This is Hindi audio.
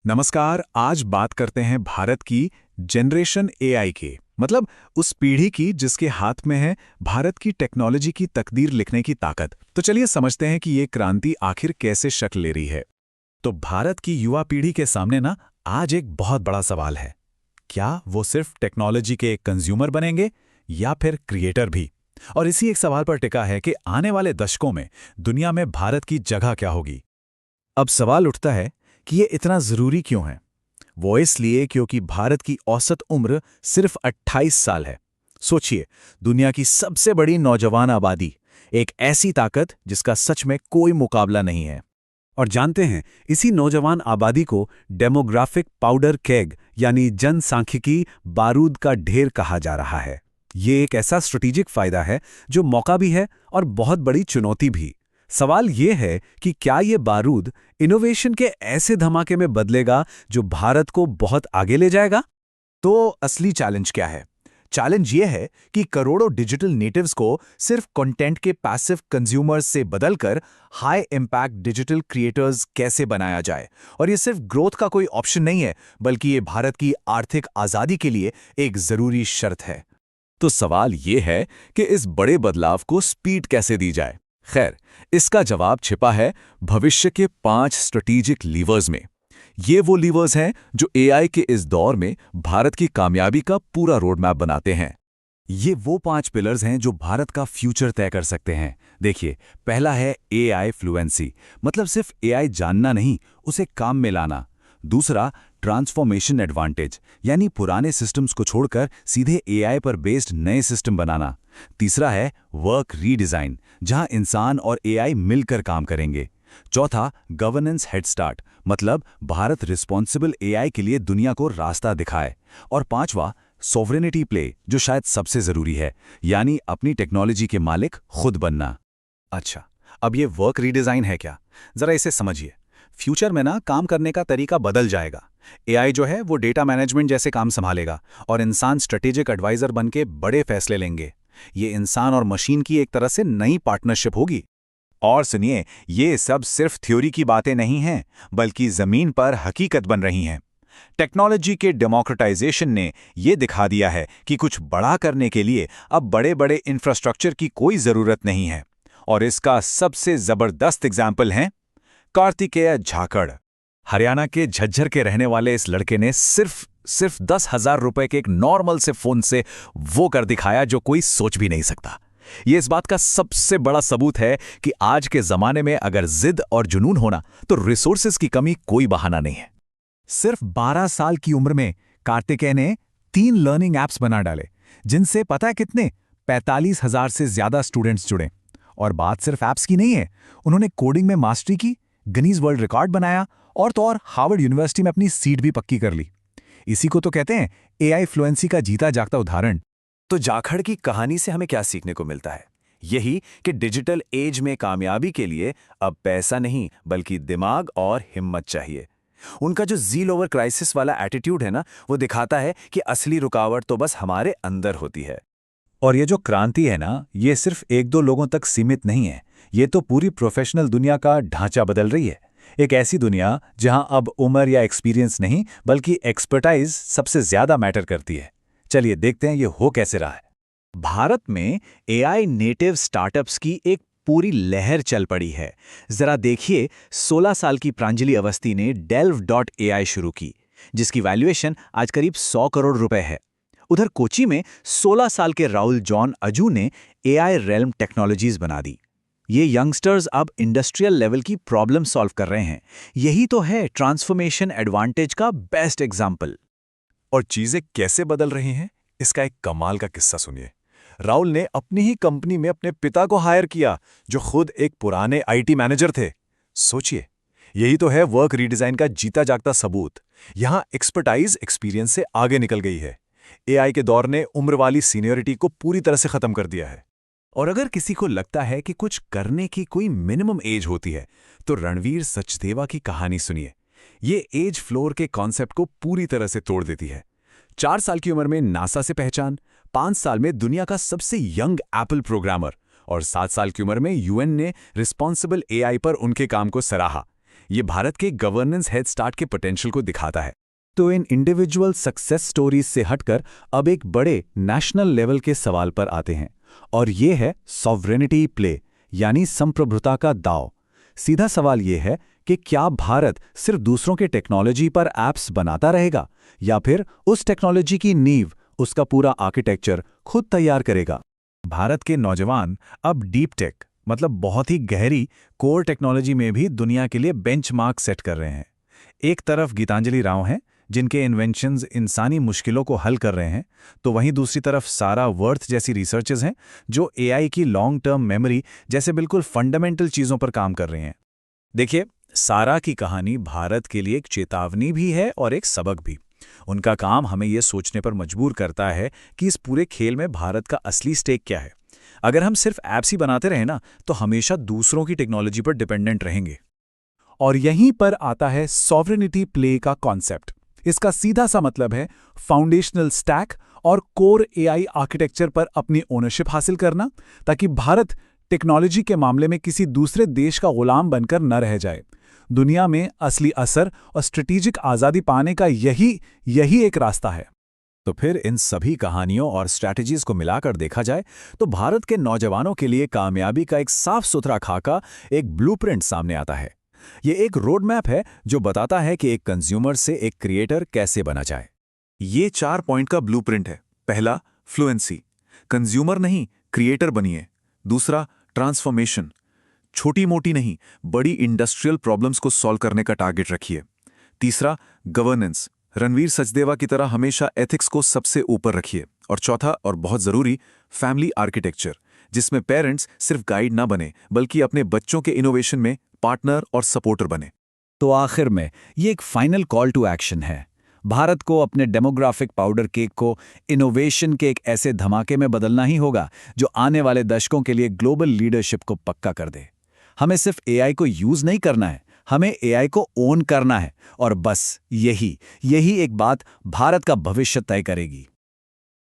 नमस्कार। आज बात करते हैं भारत की जनरेशन एआई के मतलब उस पीढ़ी की जिसके हाथ में है भारत की टेक्नोलॉजी की तकदीर लिखने की ताकत। तो चलिए समझते हैं कि ये क्रांति आखिर कैसे शक्ल ले रही है। तो भारत की युवा पीढ़ी के सामने ना आज एक बहुत बड़ा सवाल है। क्या वो सिर्फ टेक्नोलॉजी के कंज्यूमर बनेंगे या फिर क्रिएटर भी? और इसी एक सवाल पर टिका है कि आने वाले दशकों में दुनिया में भारत की जगह क्या होगी। अब सवाल उठता है कि ये इतना ज़रूरी क्यों है। वो इसलिए क्योंकि भारत की औसत उम्र सिर्फ 28 साल है। सोचिए, दुनिया की सबसे बड़ी नौजवान आबादी, एक ऐसी ताकत जिसका सच में कोई मुकाबला नहीं है। और जानते हैं, इसी नौजवान आबादी को डेमोग्राफिक पाउडर केग यानी जनसांख्यिकी बारूद का ढेर कहा जा रहा है। ये एक ऐसा स्ट्रेटेजिक फायदा है जो मौका भी है और बहुत बड़ी चुनौती भी। सवाल ये है कि क्या ये बारूद इनोवेशन के ऐसे धमाके में बदलेगा जो भारत को बहुत आगे ले जाएगा? तो असली चैलेंज क्या है? चैलेंज ये है कि करोड़ों डिजिटल नेटिव्स को सिर्फ कंटेंट के पैसिव कंज्यूमर्स से बदलकर हाई इम्पैक्ट डिजिटल क्रिएटर्स कैसे बनाया जाए। और ये सिर्फ ग्रोथ का कोई ऑप्शन नहीं है, बल्कि ये भारत की आर्थिक आज़ादी के लिए एक ज़रूरी शर्त है। तो सवाल ये है कि इस बड़े बदलाव को स्पीड कैसे दी जाए। खैर, इसका जवाब छिपा है भविष्य के 5 स्ट्रेटेजिक लीवर्स में। ये वो लीवर्स हैं जो एआई के इस दौर में भारत की कामयाबी का पूरा रोड मैप बनाते हैं। ये वो 5 पिलर्स हैं जो भारत का फ्यूचर तय कर सकते हैं। देखिए, पहला है एआई फ्लुएंसी, मतलब सिर्फ एआई जानना नहीं, उसे काम में लाना। दूसरा, ट्रांसफॉर्मेशन एडवांटेज, यानी पुराने सिस्टम्स को छोड़कर सीधे एआई पर बेस्ड नए सिस्टम बनाना। तीसरा है वर्क रीडिजाइन, जहां इंसान और एआई मिलकर काम करेंगे। चौथा, गवर्नेंस हेडस्टार्ट, मतलब भारत रिस्पॉन्सिबल एआई के लिए दुनिया को रास्ता दिखाए। और पांचवा, सॉवरेनिटी प्ले, जो शायद सबसे जरूरी है, यानी अपनी टेक्नोलॉजी के मालिक खुद बनना। अच्छा, अब ये वर्क रीडिजाइन है क्या? जरा इसे समझिए। फ्यूचर में ना काम करने का तरीका बदल जाएगा। एआई जो है वो डेटा मैनेजमेंट जैसे काम संभालेगा और इंसान स्ट्रेटेजिक एडवाइजर बनके बड़े फैसले लेंगे। ये इंसान और मशीन की एक तरह से नई पार्टनरशिप होगी। और सुनिए, ये सब सिर्फ थ्योरी की बातें नहीं हैं, बल्कि जमीन पर हकीकत बन रही हैं। टेक्नोलॉजी के डेमोक्रेटाइजेशन ने ये दिखा दिया है कि कुछ बड़ा करने के लिए अब बड़े बड़े इंफ्रास्ट्रक्चर की कोई जरूरत नहीं है। और इसका सबसे जबरदस्त एग्जाम्पल है कार्तिकेय झाकड़। हरियाणा के झज्जर के रहने वाले इस लड़के ने सिर्फ 10,000 रुपए के एक नॉर्मल से फोन से वो कर दिखाया जो कोई सोच भी नहीं सकता। ये इस बात का सबसे बड़ा सबूत है कि आज के जमाने में अगर जिद और जुनून होना तो रिसोर्सेज की कमी कोई बहाना नहीं है। सिर्फ 12 साल की उम्र में कार्तिकेय ने 3 लर्निंग ऐप्स बना डाले, जिनसे पता है कितने 45,000 से ज्यादा स्टूडेंट्स जुड़े। और बात सिर्फ ऐप्स की नहीं है, उन्होंने कोडिंग में मास्टरी की, गिनीज वर्ल्ड रिकॉर्ड बनाया और तो और हार्वर्ड यूनिवर्सिटी में अपनी सीट भी पक्की कर ली। इसी को तो कहते हैं एआई फ्लुएंसी का जीता जागता उदाहरण। तो जाखड़ की कहानी से हमें क्या सीखने को मिलता है? यही कि डिजिटल एज में कामयाबी के लिए अब पैसा नहीं बल्कि दिमाग और हिम्मत चाहिए। उनका जो ज़ील ओवर क्राइसिस वाला एटीट्यूड है ना, वो दिखाता है कि असली रुकावट तो बस हमारे अंदर होती है। और ये जो क्रांति है ना, ये सिर्फ 1-2 लोगों तक सीमित नहीं है। ये तो पूरी प्रोफेशनल दुनिया का ढांचा बदल रही है। एक ऐसी दुनिया जहां अब उम्र या एक्सपीरियंस नहीं बल्कि एक्सपर्टाइज सबसे ज्यादा मैटर करती है। चलिए देखते हैं ये हो कैसे रहा है। भारत में एआई नेटिव स्टार्टअप्स की एक पूरी लहर चल पड़ी है। जरा देखिए, 16 साल की प्रांजलि अवस्थी ने delve.ai शुरू की, जिसकी वैल्यूएशन आज करीब 100 करोड़ रुपए है। उधर कोची में 16 साल के राहुल जॉन अजू ने एआई रेल्म टेक्नोलॉजीज बना दी। ये यंगस्टर्स अब इंडस्ट्रियल लेवल की प्रॉब्लम सॉल्व कर रहे हैं। यही तो है ट्रांसफॉर्मेशन एडवांटेज का बेस्ट एग्जाम्पल। और चीजें कैसे बदल रही हैं, इसका एक कमाल का किस्सा सुनिए। राहुल ने अपनी ही कंपनी में अपने पिता को हायर किया, जो खुद एक पुराने आईटी मैनेजर थे। सोचिए, यही तो है वर्क रीडिजाइन का जीता जागता सबूत। यहां एक्सपर्टाइज एक्सपीरियंस से आगे निकल गई है। एआई के दौर ने उम्र वाली सीनियरिटी को पूरी तरह से खत्म कर दिया है। और अगर किसी को लगता है कि कुछ करने की कोई मिनिमम एज होती है, तो रणवीर सचदेवा की कहानी सुनिए। ये एज फ्लोर के कॉन्सेप्ट को पूरी तरह से तोड़ देती है। 4 साल की उम्र में नासा से पहचान, 5 साल में दुनिया का सबसे यंग एप्पल प्रोग्रामर और 7 साल की उम्र में यूएन ने रिस्पॉन्सिबल एआई पर उनके काम को सराहा। ये भारत के गवर्नेंस हेड स्टार्ट के पोटेंशियल को दिखाता है। तो इन इंडिविजुअल सक्सेस स्टोरीज से हटकर अब एक बड़े नेशनल लेवल के सवाल पर आते हैं, और ये है सॉवरेनिटी प्ले, यानी संप्रभुता का दांव। सीधा सवाल ये है कि क्या भारत सिर्फ दूसरों के टेक्नोलॉजी पर ऐप्स बनाता रहेगा, या फिर उस टेक्नोलॉजी की नींव, उसका पूरा आर्किटेक्चर खुद तैयार करेगा। भारत के नौजवान अब डीप टेक मतलब बहुत ही गहरी कोर टेक्नोलॉजी में भी दुनिया के लिए बेंचमार्क सेट कर रहे हैं। एक तरफ गीतांजलि राव हैं जिनके इन्वेंशंस इंसानी मुश्किलों को हल कर रहे हैं, तो वहीं दूसरी तरफ सारा वर्थ जैसी रिसर्चर्स हैं जो एआई की लॉन्ग टर्म मेमोरी जैसे बिल्कुल फंडामेंटल चीज़ों पर काम कर रहे हैं। देखिए, सारा की कहानी भारत के लिए एक चेतावनी भी है और एक सबक भी। उनका काम हमें यह सोचने पर मजबूर करता है कि इस पूरे खेल में भारत का असली स्टेक क्या है। अगर हम सिर्फ ऐप्स ही बनाते रहे ना, तो हमेशा दूसरों की टेक्नोलॉजी पर डिपेंडेंट रहेंगे। और यहीं पर आता है सॉवरेनिटी प्ले का कॉन्सेप्ट। इसका सीधा सा मतलब है फाउंडेशनल स्टैक और कोर एआई आर्किटेक्चर पर अपनी ओनरशिप हासिल करना, ताकि भारत टेक्नोलॉजी के मामले में किसी दूसरे देश का गुलाम बनकर न रह जाए। दुनिया में असली असर और स्ट्रेटेजिक आज़ादी पाने का यही एक रास्ता है। तो फिर इन सभी कहानियों और स्ट्रैटेजीज को मिलाकर देखा जाए तो भारत के नौजवानों के लिए कामयाबी का एक साफ सुथरा खाका, एक ब्लूप्रिंट सामने आता है। ये एक रोड मैप है जो बताता है कि एक कंज्यूमर से एक क्रिएटर कैसे बना जाए। ये 4 पॉइंट का ब्लूप्रिंट है। पहला, फ्लुएंसी, कंज्यूमर नहीं क्रिएटर बनिए। दूसरा, ट्रांसफॉर्मेशन, छोटी मोटी नहीं बड़ी इंडस्ट्रियल प्रॉब्लम्स को सॉल्व करने का टारगेट रखिए। तीसरा, गवर्नेंस, रणवीर सचदेवा की तरह हमेशा एथिक्स को सबसे ऊपर रखिए। और चौथा और बहुत जरूरी, फैमिली आर्किटेक्चर, जिसमें पेरेंट्स सिर्फ गाइड ना बने बल्कि अपने बच्चों के इनोवेशन में पार्टनर और सपोर्टर बने। तो आखिर में ये एक फाइनल कॉल टू एक्शन है। भारत को अपने डेमोग्राफिक पाउडर केक को इनोवेशन के एक ऐसे धमाके में बदलना ही होगा जो आने वाले दशकों के लिए ग्लोबल लीडरशिप को पक्का कर दे। हमें सिर्फ एआई को यूज नहीं करना है, हमें एआई को ओन करना है। और बस यही एक बात भारत का भविष्य तय करेगी।